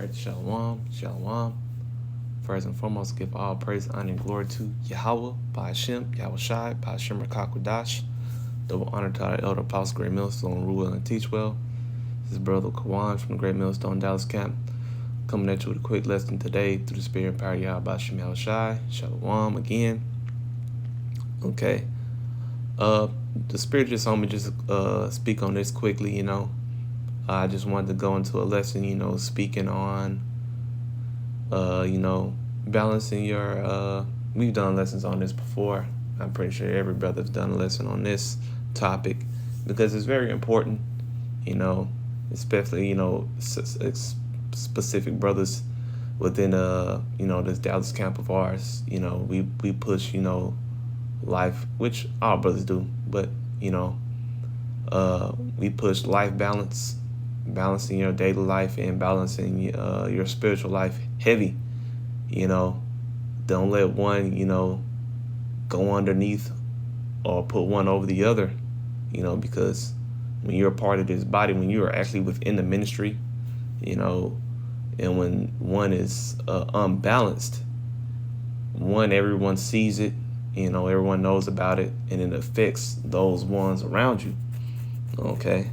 right, shalom, shalom. First and foremost, give all praise, honor, and glory to Yahweh, by Hashem, Yahweh Shai, by Hashem Rakakwadash. Double honor to our elder apostle, Great Millstone, rule well and teach well. This is Brother Kawan from the Great Millstone Dallas Camp, coming at you with a quick lesson today through the spirit and power of Yahweh, by Hashem, Yahweh Shai. Shalom again. Okay. The spirit just told me just speak on this quickly, I just wanted to go into a lesson, speaking on, balancing your, we've done lessons on this before. I'm pretty sure every brother's done a lesson on this topic because it's very important, especially, specific brothers within, this Dallas camp of ours. We push, life, which all brothers do, but, we push life balance, balancing your daily life and balancing your spiritual life heavy. Don't let one, go underneath or put one over the other, because when you're a part of this body, when you are actually within the ministry, and when one is unbalanced, everyone sees it, everyone knows about it, and it affects those ones around you. Okay.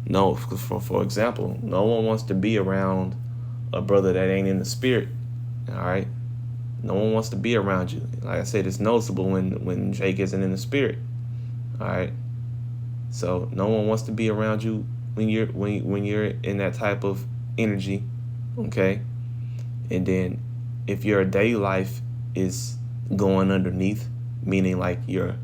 No, for example, no one wants to be around a brother that ain't in the spirit. All right. No one wants to be around you. Like I said, it's noticeable when Jake isn't in the spirit. All right. So no one wants to be around you when you're in that type of energy. Okay. And then if your daily life is going underneath, meaning like you're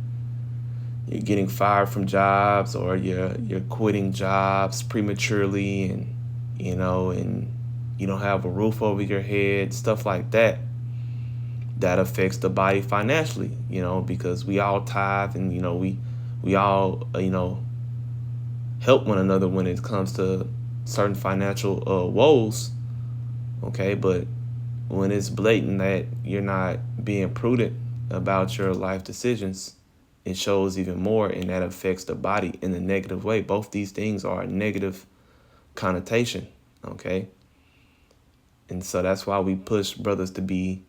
getting fired from jobs, or you're quitting jobs prematurely, and and you don't have a roof over your head, stuff like that, that affects the body financially, because we all tithe, and we all help one another when it comes to certain financial woes. Okay, but when it's blatant that you're not being prudent about your life decisions, it shows even more, and that affects the body in a negative way. Both these things are a negative connotation, okay? And so that's why we push brothers to be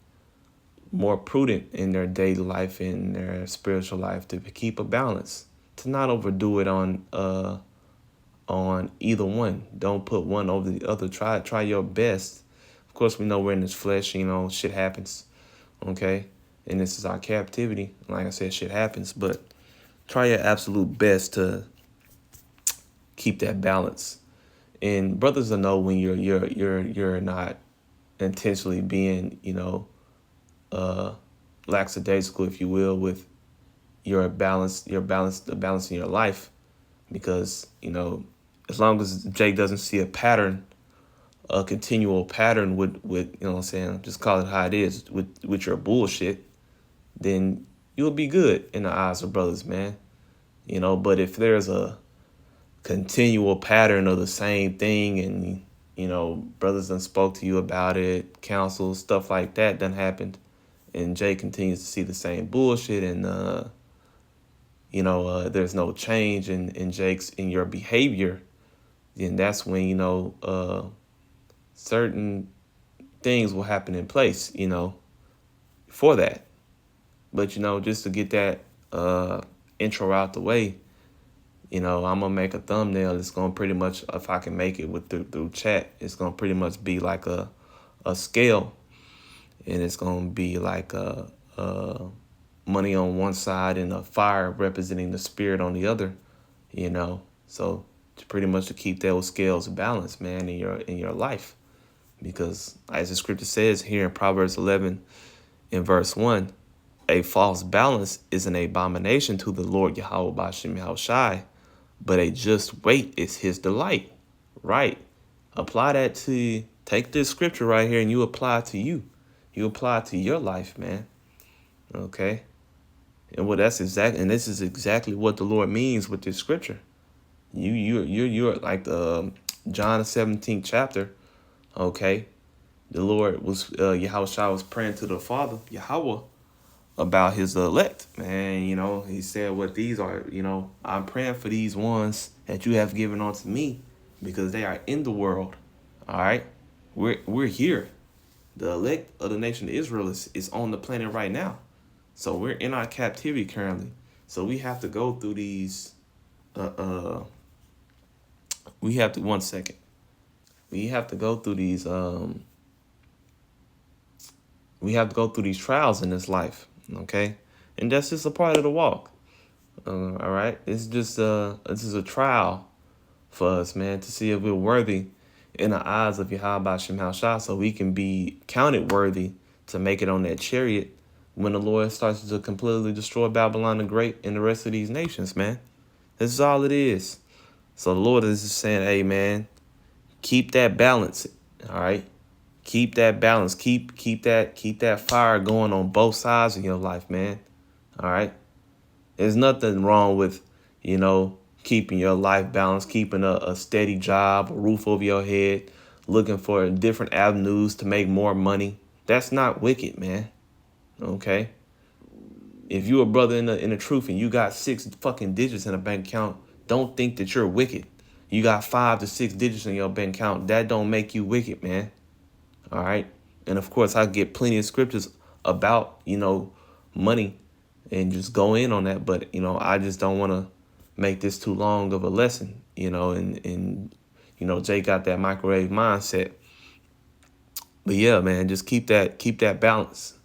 more prudent in their daily life, in their spiritual life, to keep a balance, to not overdo it on either one. Don't put one over the other. Try your best. Of course, we know we're in this flesh, shit happens, okay? And this is our captivity. Like I said, shit happens, but try your absolute best to keep that balance. And brothers will know when you're not intentionally being, lackadaisical, if you will, with the balance in your life, because as long as Jake doesn't see a continual pattern with just call it how it is, with your bullshit, then you'll be good in the eyes of brothers, man. But if there's a continual pattern of the same thing, and, brothers done spoke to you about it, counsel, stuff like that done happened, and Jay continues to see the same bullshit, and, there's no change in your behavior, then that's when, certain things will happen in place, for that. But, just to get that intro out the way, I'm going to make a thumbnail. It's going to pretty much, if I can make it through chat, it's going to pretty much be like a scale. And it's going to be like a money on one side and a fire representing the spirit on the other, So pretty much to keep those scales balanced, man, in your life. Because as the scripture says here in Proverbs 11 in verse 1, a false balance is an abomination to the Lord Yahweh B'Shem Yahushai, but a just weight is his delight. Right. Apply that take this scripture right here and you apply it to you. You apply it to your life, man. Okay. And this is exactly what the Lord means with this scripture. You're like the John 17th chapter. Okay. The Lord was Yahushua was praying to the Father, Yahweh, about his elect, man. He said what these are, I'm praying for these ones that you have given unto me, because they are in the world. All right. We're here. The elect of the nation of Israel is on the planet right now. So we're in our captivity currently. So we have to go through these we have to one second. We have to go through these we have to go through these trials in this life. Okay? And that's just a part of the walk. All right. It's just this is a trial for us, man, to see if we're worthy in the eyes of Yahweh Shem Shah, so we can be counted worthy to make it on that chariot when the Lord starts to completely destroy Babylon the Great and the rest of these nations, man. This is all it is. So the Lord is just saying, hey, man, keep that balance. All right. Keep that balance. Keep that fire going on both sides of your life, man. All right. There's nothing wrong with, keeping your life balanced, keeping a steady job, a roof over your head, looking for different avenues to make more money. That's not wicked, man. Okay? If you a brother in the truth and you got 6 fucking digits in a bank account, don't think that you're wicked. You got 5 to 6 digits in your bank account. That don't make you wicked, man. All right? And of course, I get plenty of scriptures about, money and just go in on that. But, I just don't want to make this too long of a lesson, and Jay got that microwave mindset. But yeah, man, just keep that balance.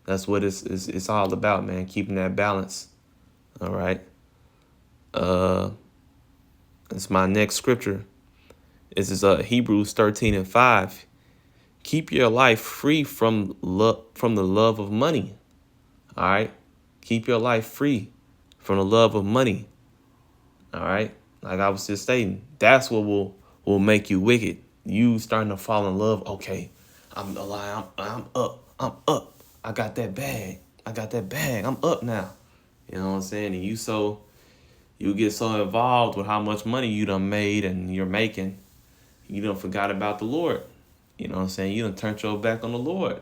That's what it's all about, man. Keeping that balance. All right. It's my next scripture. This is Hebrews 13:5. Keep your life free from the love of money. All right. Keep your life free from the love of money. All right. Like I was just stating, that's what will make you wicked. You starting to fall in love. Okay. I'm up. I'm up. I got that bag. I'm up now. You know what I'm saying? And you get so involved with how much money you done made and you're making, you done forgot about the Lord. You know what I'm saying? You done turned your back on the Lord.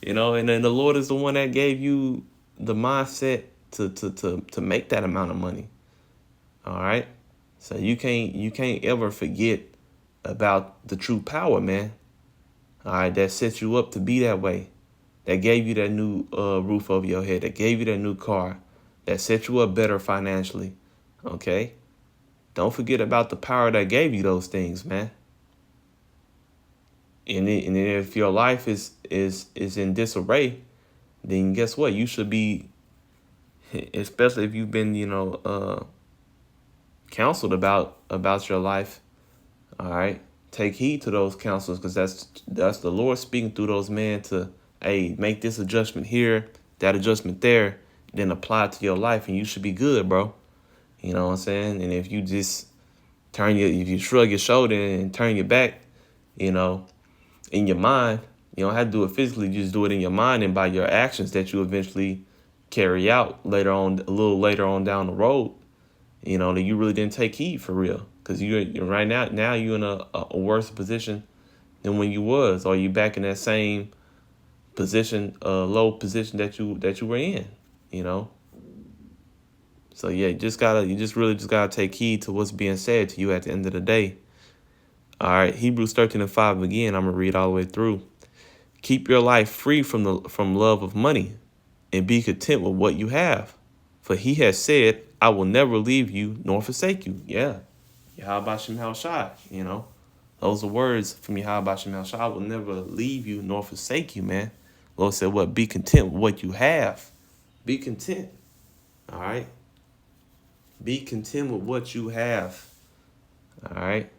And then the Lord is the one that gave you the mindset to make that amount of money. All right. So you can't ever forget about the true power, man. All right, that set you up to be that way. That gave you that new roof over your head. That gave you that new car. That set you up better financially. Okay? Don't forget about the power that gave you those things, man. And if your life is in disarray, then guess what? You should be, especially if you've been, counseled about your life. All right, take heed to those counsels, because that's the Lord speaking through those men to, hey, make this adjustment here, that adjustment there, then apply it to your life, and you should be good, bro. You know what I'm saying? And if you just if you shrug your shoulder and turn your back, in your mind, you don't have to do it physically. You just do it in your mind and by your actions that you eventually carry out a little later on down the road. That you really didn't take heed for real, because you're right now you're in a worse position than when you was, or you back in that same position, low position that you were in. So yeah, you just really gotta take heed to what's being said to you at the end of the day. All right, Hebrews 13:5 again. I'm gonna read all the way through. Keep your life free from love of money, and be content with what you have. For he has said, I will never leave you nor forsake you. Yeah. Yahweh Shem Shai, Those are words from Yahweh Shem Shai. I will never leave you nor forsake you, man. Lord said, what? Be content with what you have. Be content. All right. Be content with what you have. All right.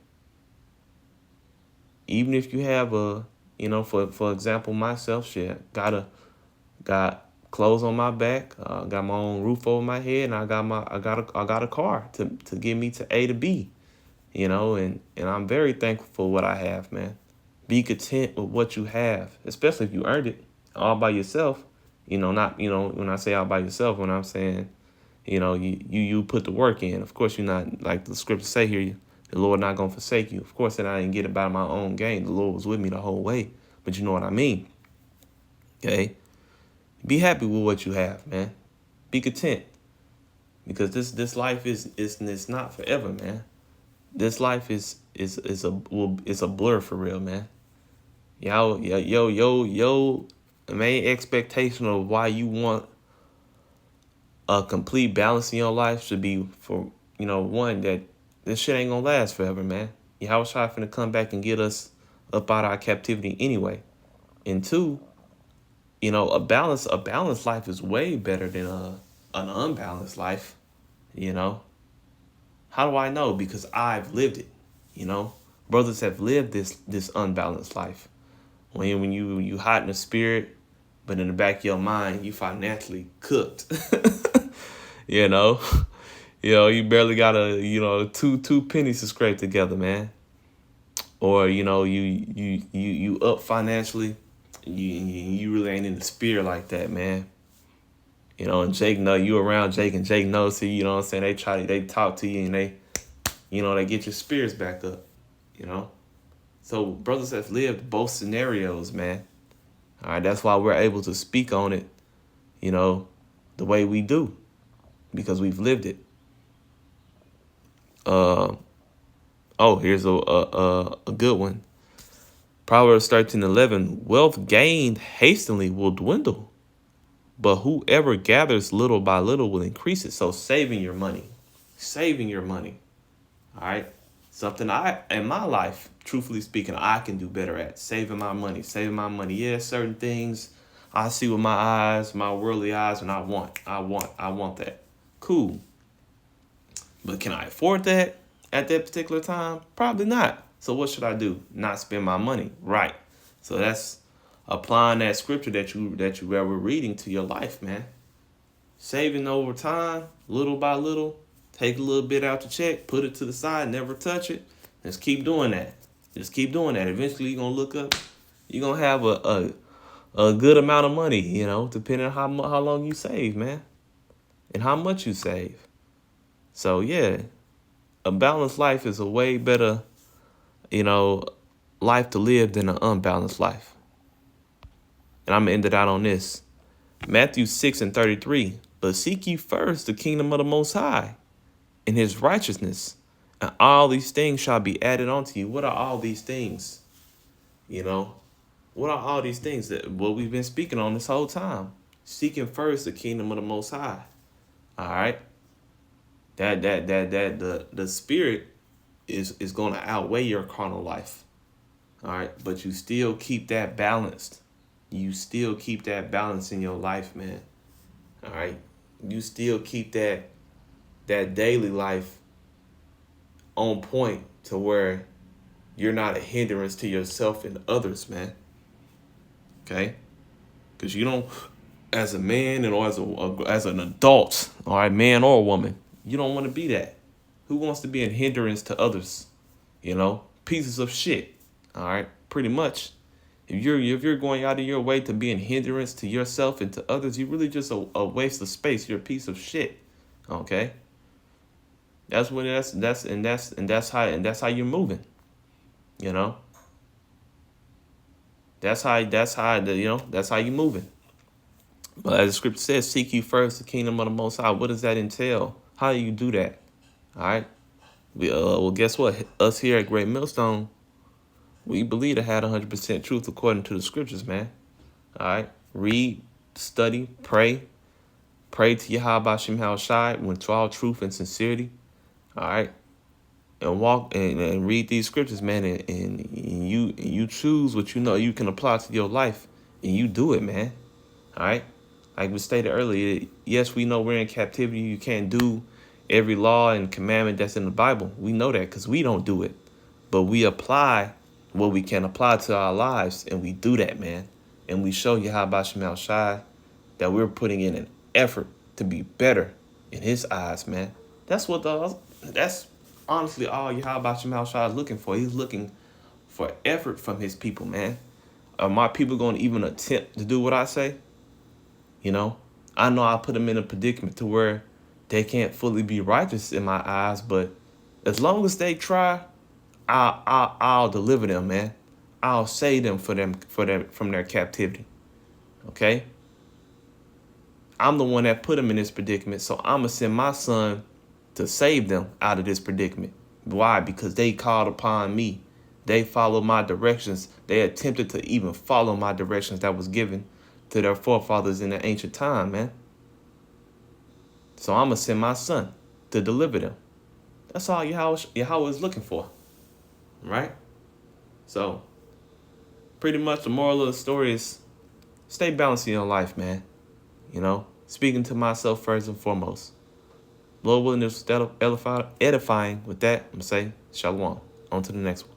Even if you have for example, myself, shit, got clothes on my back, got my own roof over my head, and I got a car to get me to A to B, and I'm very thankful for what I have, man. Be content with what you have, especially if you earned it all by yourself. Not when I say all by yourself, when I'm saying, you put the work in. Of course, you're not, like the scriptures say here, the Lord not gonna forsake you. Of course, that I didn't get it by my own gain. The Lord was with me the whole way, but you know what I mean. Okay. Be happy with what you have, man. Be content, because this life is not forever, man. This life is it's a blur for real, man. Yo, main expectation of why you want a complete balance in your life should be for, one, that this shit ain't gonna last forever, man. Yahweh Shai finna come back and get us up out of our captivity anyway. And two, a balanced life is way better than an unbalanced life. You know, how do I know? Because I've lived it. You know, brothers have lived this unbalanced life. When you hot in the spirit, but in the back of your mind you financially cooked. you know, you barely got two pennies to scrape together, man. Or you up financially, you really ain't in the spirit like that, man. And Jake know you around Jake, and Jake knows you. You know what I'm saying? They talk to you, and they get your spirits back up. So brothers have lived both scenarios, man. All right, that's why we're able to speak on it, the way we do, because we've lived it. Here's a good one. Proverbs 13:11. Wealth gained hastily will dwindle, but whoever gathers little by little will increase it. So saving your money. All right. Something in my life, truthfully speaking, I can do better at saving my money. Yeah, certain things I see with my eyes, my worldly eyes, and I want that. Cool. But can I afford that at that particular time? Probably not. So what should I do? Not spend my money. Right. So that's applying that scripture that you were reading to your life, man. Saving over time, little by little. Take a little bit out the check, put it to the side, never touch it. Just keep doing that. Eventually, you're going to look up. You're going to have a good amount of money, depending on how long you save, man. And how much you save. So, yeah, a balanced life is a way better, life to live than an unbalanced life. And I'm going to end it out on this. Matthew 6:33. But seek ye first the kingdom of the Most High and his righteousness, and all these things shall be added unto you. What are all these things? What are all these things that what we've been speaking on this whole time? Seeking first the kingdom of the Most High. All right. The spirit is going to outweigh your carnal life. All right, but you still keep that balanced. You still keep that balance in your life, man. All right, you still keep that daily life on point to where you're not a hindrance to yourself and others, man. Okay, because you don't, as a man and or as an adult, all right, man or woman, you don't want to be that. Who wants to be a hindrance to others? Pieces of shit. All right, pretty much. If you're going out of your way to be a hindrance to yourself and to others, you're really just a waste of space. You're a piece of shit. Okay. That's how you're moving. That's how you're moving. But as the scripture says, seek you first the kingdom of the Most High. What does that entail? How do you do that? All right. Well, guess what? Us here at Great Millstone, we believe to have 100% truth according to the scriptures, man. All right. Read, study, pray. Pray to Yahweh Shem Shai with all truth and sincerity. All right. And walk and read these scriptures, man. And you choose what you can apply to your life. And you do it, man. All right. Like we stated earlier, yes, we know we're in captivity. You can't do every law and commandment that's in the Bible. We know that because we don't do it. But we apply what we can apply to our lives, and we do that, man. And we show Yahweh Shem Shai that we're putting in an effort to be better in his eyes, man. That's honestly all Yahweh Shem Shai is looking for. He's looking for effort from his people, man. Are my people going to even attempt to do what I say? I know I put them in a predicament to where they can't fully be righteous in my eyes, but as long as they try, I'll deliver them, man. I'll save them from their captivity. Okay? I'm the one that put them in this predicament, so I'm gonna send my son to save them out of this predicament. Why? Because they called upon me. They followed my directions. They attempted to even follow my directions that was given to their forefathers in the ancient time, man. So I'm going to send my son to deliver them. That's all Yahweh is looking for, right? So pretty much the moral of the story is stay balanced in your life, man. You know, speaking to myself first and foremost. Lord willing, this was edifying. With that, I'm going to say shalom. On to the next one.